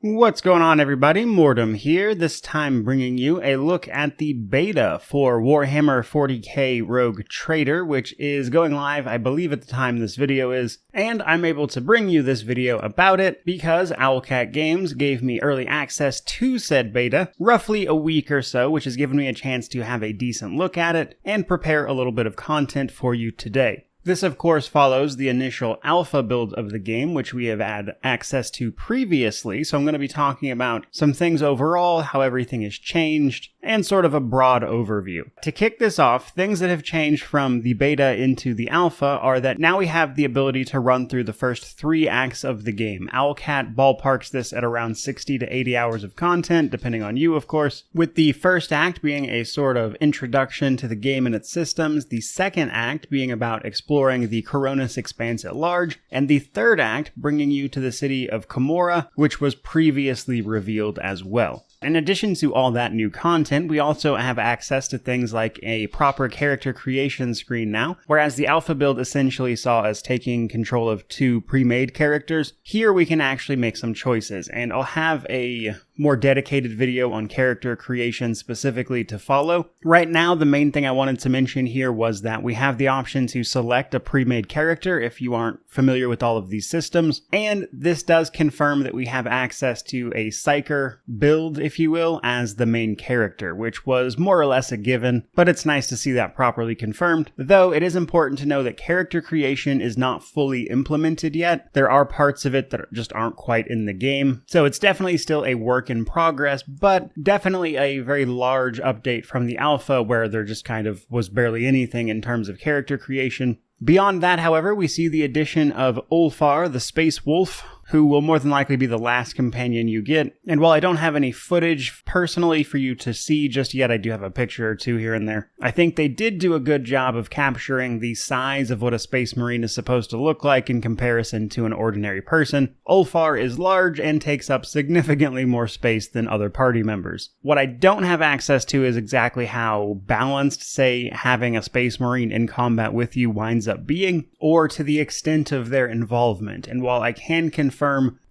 What's going on, everybody? Mortem here, this time bringing you a look at the beta for Warhammer 40k Rogue Trader, which is going live, I believe, at the time this video is, and I'm able to bring you this video about it because Owlcat Games gave me early access to said beta roughly a week or so, which has given me a chance to have a decent look at it and prepare a little bit of content for you today. This, of course, follows the initial alpha build of the game, which we have had access to previously, so I'm going to be talking about some things overall, how everything has changed, and sort of a broad overview. To kick this off, things that have changed from the beta into the alpha are that now we have the ability to run through the first 3 acts of the game. Owlcat ballparks this at around 60 to 80 hours of content, depending on you, of course, with the first act being a sort of introduction to the game and its systems, the second act being about exploring the Coronis Expanse at large, and the third act bringing you to the city of Camorra, which was previously revealed as well. In addition to all that new content, we also have access to things like a proper character creation screen now, whereas the alpha build essentially saw us taking control of 2 pre-made characters. Here we can actually make some choices, and I'll have a more dedicated video on character creation specifically to follow. Right now, the main thing I wanted to mention here was that we have the option to select a pre-made character if you aren't familiar with all of these systems, and this does confirm that we have access to a Psyker build, if you will, as the main character, which was more or less a given, but it's nice to see that properly confirmed, though it is important to know that character creation is not fully implemented yet. There are parts of it that just aren't quite in the game, so it's definitely still a work in progress, but definitely a very large update from the alpha where there just kind of was barely anything in terms of character creation. Beyond that, however, we see the addition of Ulfar, the Space Wolf, who will more than likely be the last companion you get. And while I don't have any footage personally for you to see just yet, I do have a picture or 2 here and there. I think they did do a good job of capturing the size of what a Space Marine is supposed to look like in comparison to an ordinary person. Ulfar is large and takes up significantly more space than other party members. What I don't have access to is exactly how balanced, say, having a Space Marine in combat with you winds up being, or to the extent of their involvement. And while I can confirm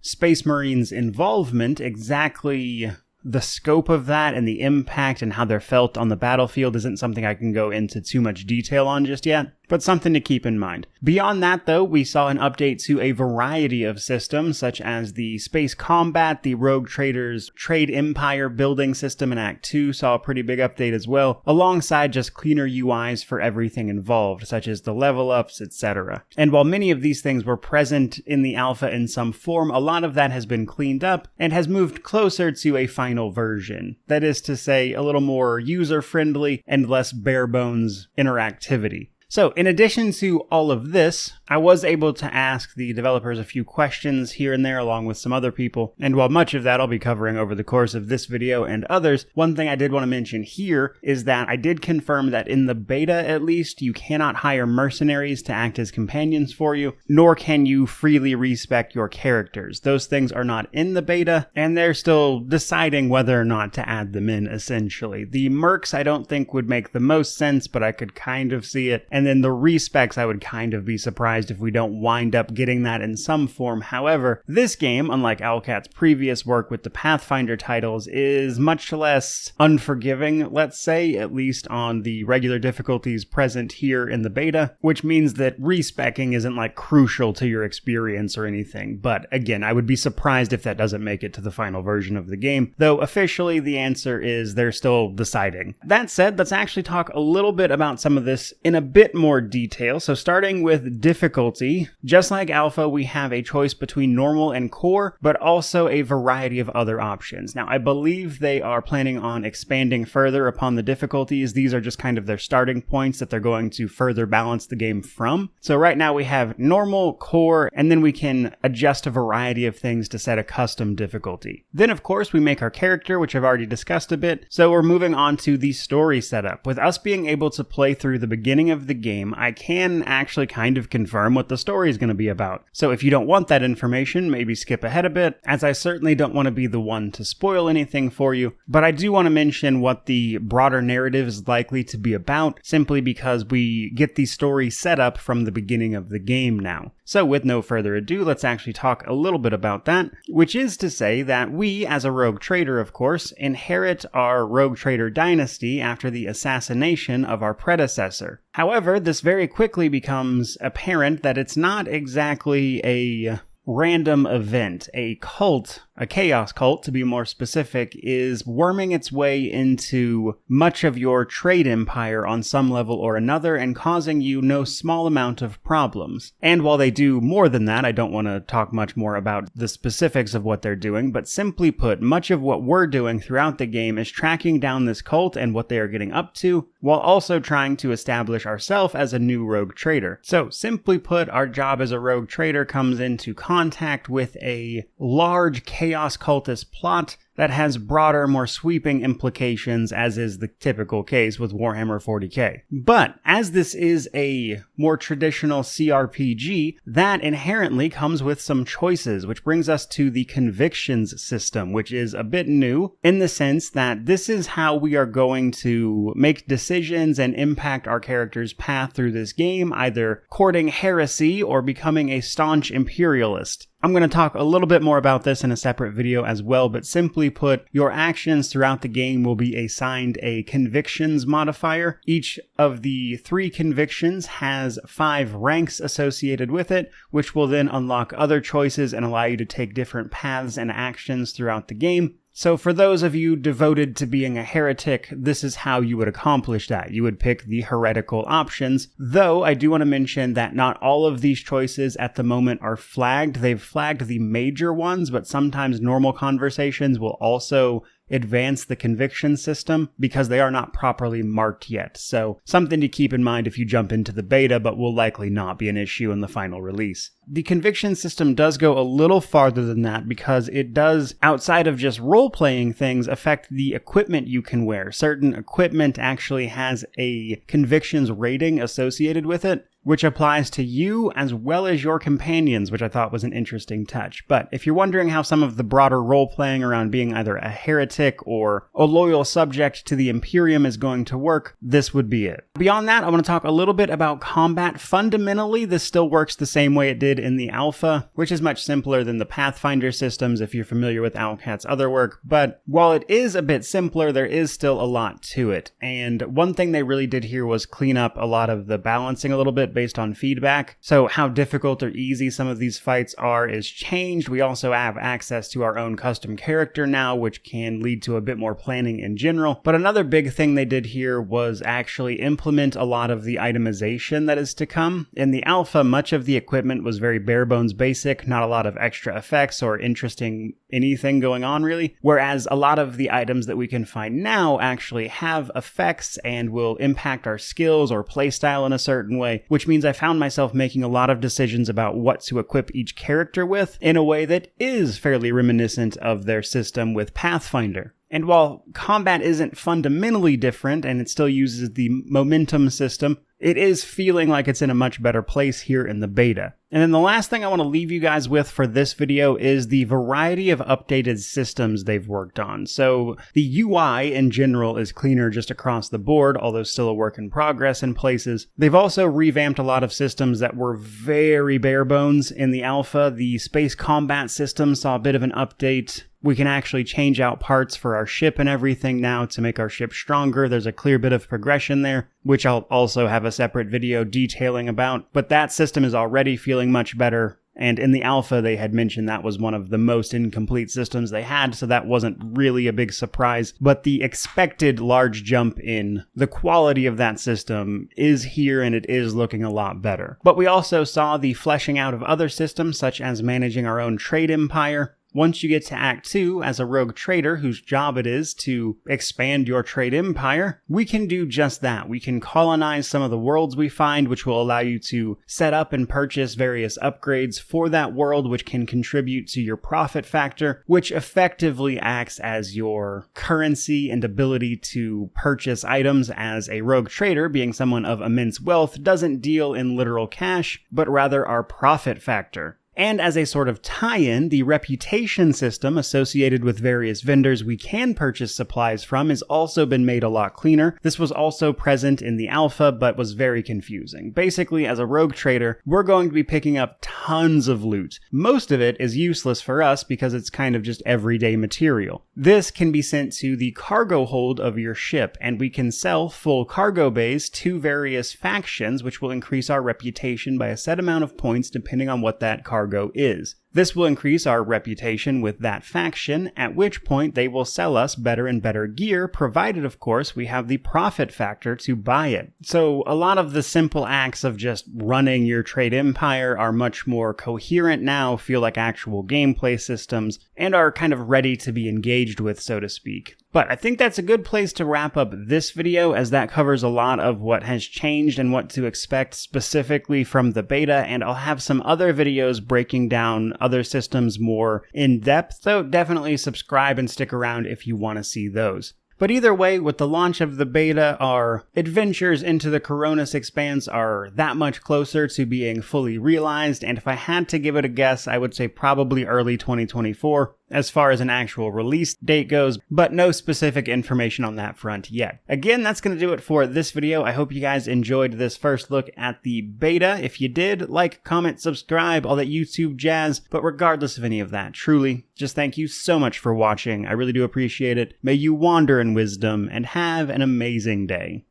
Space Marines' involvement, exactly the scope of that and the impact and how they're felt on the battlefield isn't something I can go into too much detail on just yet, but something to keep in mind. Beyond that, though, we saw an update to a variety of systems, such as the Space Combat, the Rogue Trader's Trade Empire building system in Act 2 saw a pretty big update as well, alongside just cleaner UIs for everything involved, such as the level ups, etc. And while many of these things were present in the alpha in some form, a lot of that has been cleaned up and has moved closer to a final version. That is to say, a little more user-friendly and less bare-bones interactivity. So, in addition to all of this, I was able to ask the developers a few questions here and there along with some other people, and while much of that I'll be covering over the course of this video and others, one thing I did want to mention here is that I did confirm that in the beta at least, you cannot hire mercenaries to act as companions for you, nor can you freely respec your characters. Those things are not in the beta, and they're still deciding whether or not to add them in, essentially. The mercs I don't think would make the most sense, but I could kind of see it, and then the respecs I would kind of be surprised if we don't wind up getting that in some form. However, this game, unlike Owlcat's previous work with the Pathfinder titles, is much less unforgiving, let's say, at least on the regular difficulties present here in the beta, which means that respecking isn't like crucial to your experience or anything. But again, I would be surprised if that doesn't make it to the final version of the game, though officially the answer is they're still deciding. That said, let's actually talk a little bit about some of this in a bit more detail. So starting with difficulty, just like alpha, we have a choice between normal and core, but also a variety of other options. Now, I believe they are planning on expanding further upon the difficulties. These are just kind of their starting points that they're going to further balance the game from. So right now we have normal, core, and then we can adjust a variety of things to set a custom difficulty. Then, of course, we make our character, which I've already discussed a bit. So we're moving on to the story setup. With us being able to play through the beginning of the the game, I can actually kind of confirm what the story is going to be about. So if you don't want that information, maybe skip ahead a bit, as I certainly don't want to be the one to spoil anything for you, but I do want to mention what the broader narrative is likely to be about, simply because we get the story set up from the beginning of the game now. So with no further ado, let's actually talk a little bit about that, which is to say that we, as a rogue trader, of course, inherit our rogue trader dynasty after the assassination of our predecessor. However, this very quickly becomes apparent that it's not exactly a random event. A cult, a chaos cult to be more specific, is worming its way into much of your trade empire on some level or another and causing you no small amount of problems. And while they do more than that, I don't want to talk much more about the specifics of what they're doing, but simply put, much of what we're doing throughout the game is tracking down this cult and what they are getting up to, while also trying to establish ourselves as a new rogue trader. So simply put, our job as a rogue trader comes into contact with a large chaos cultist plot that has broader, more sweeping implications, as is the typical case with Warhammer 40k. But as this is a more traditional cRPG, that inherently comes with some choices, which brings us to the convictions system, which is a bit new in the sense that this is how we are going to make decisions and impact our character's path through this game, either courting heresy or becoming a staunch imperialist. I'm going to talk a little bit more about this in a separate video as well, but simply put, your actions throughout the game will be assigned a convictions modifier. Each of the 3 convictions has 5 ranks associated with it, which will then unlock other choices and allow you to take different paths and actions throughout the game. So for those of you devoted to being a heretic, this is how you would accomplish that. You would pick the heretical options, though I do want to mention that not all of these choices at the moment are flagged. They've flagged the major ones, but sometimes normal conversations will also advance the conviction system because they are not properly marked yet. So something to keep in mind if you jump into the beta, but will likely not be an issue in the final release. The conviction system does go a little farther than that because it does, outside of just role-playing things, affect the equipment you can wear. Certain equipment actually has a convictions rating associated with it, which applies to you as well as your companions, which I thought was an interesting touch. But if you're wondering how some of the broader role-playing around being either a heretic or a loyal subject to the Imperium is going to work, this would be it. Beyond that, I want to talk a little bit about combat. Fundamentally, this still works the same way it did in the alpha, which is much simpler than the Pathfinder systems if you're familiar with Owlcat's other work. But while it is a bit simpler, there is still a lot to it. And one thing they really did here was clean up a lot of the balancing a little bit based on feedback. So how difficult or easy some of these fights are is changed. We also have access to our own custom character now, which can lead to a bit more planning in general. But another big thing they did here was actually implement a lot of the itemization that is to come. In the alpha, much of the equipment was very bare bones basic, not a lot of extra effects or interesting anything going on really, whereas a lot of the items that we can find now actually have effects and will impact our skills or playstyle in a certain way, which means I found myself making a lot of decisions about what to equip each character with in a way that is fairly reminiscent of their system with Pathfinder. And while combat isn't fundamentally different and it still uses the momentum system, it is feeling like it's in a much better place here in the beta. And then the last thing I want to leave you guys with for this video is the variety of updated systems they've worked on. So the UI in general is cleaner just across the board, although still a work in progress in places. They've also revamped a lot of systems that were very bare bones in the alpha. The space combat system saw a bit of an update. We can actually change out parts for our ship and everything now to make our ship stronger. There's a clear bit of progression there, which I'll also have a separate video detailing about. But that system is already feeling much better. And in the alpha, they had mentioned that was one of the most incomplete systems they had, so that wasn't really a big surprise. But the expected large jump in the quality of that system is here, and it is looking a lot better. But we also saw the fleshing out of other systems, such as managing our own trade empire, Once you get to Act 2, as a rogue trader whose job it is to expand your trade empire, we can do just that. We can colonize some of the worlds we find, which will allow you to set up and purchase various upgrades for that world, which can contribute to your profit factor, which effectively acts as your currency and ability to purchase items, as a rogue trader, being someone of immense wealth, doesn't deal in literal cash, but rather our profit factor. And as a sort of tie-in, the reputation system associated with various vendors we can purchase supplies from has also been made a lot cleaner. This was also present in the alpha, but was very confusing. Basically, as a rogue trader, we're going to be picking up tons of loot. Most of it is useless for us because it's kind of just everyday material. This can be sent to the cargo hold of your ship, and we can sell full cargo bays to various factions, which will increase our reputation by a set amount of points depending on what that cargo is. This will increase our reputation with that faction, at which point they will sell us better and better gear, provided of course we have the profit factor to buy it. So a lot of the simple acts of just running your trade empire are much more coherent now, feel like actual gameplay systems, and are kind of ready to be engaged with, so to speak. But I think that's a good place to wrap up this video, as that covers a lot of what has changed and what to expect specifically from the beta, and I'll have some other videos breaking down other systems more in depth, so definitely subscribe and stick around if you want to see those. But either way, with the launch of the beta, our adventures into the Coronis Expanse are that much closer to being fully realized, and if I had to give it a guess, I would say probably early 2024. As far as an actual release date goes, but no specific information on that front yet. Again, that's going to do it for this video. I hope you guys enjoyed this first look at the beta. If you did, like, comment, subscribe, all that YouTube jazz. But regardless of any of that, truly, just thank you so much for watching. I really do appreciate it. May you wander in wisdom and have an amazing day.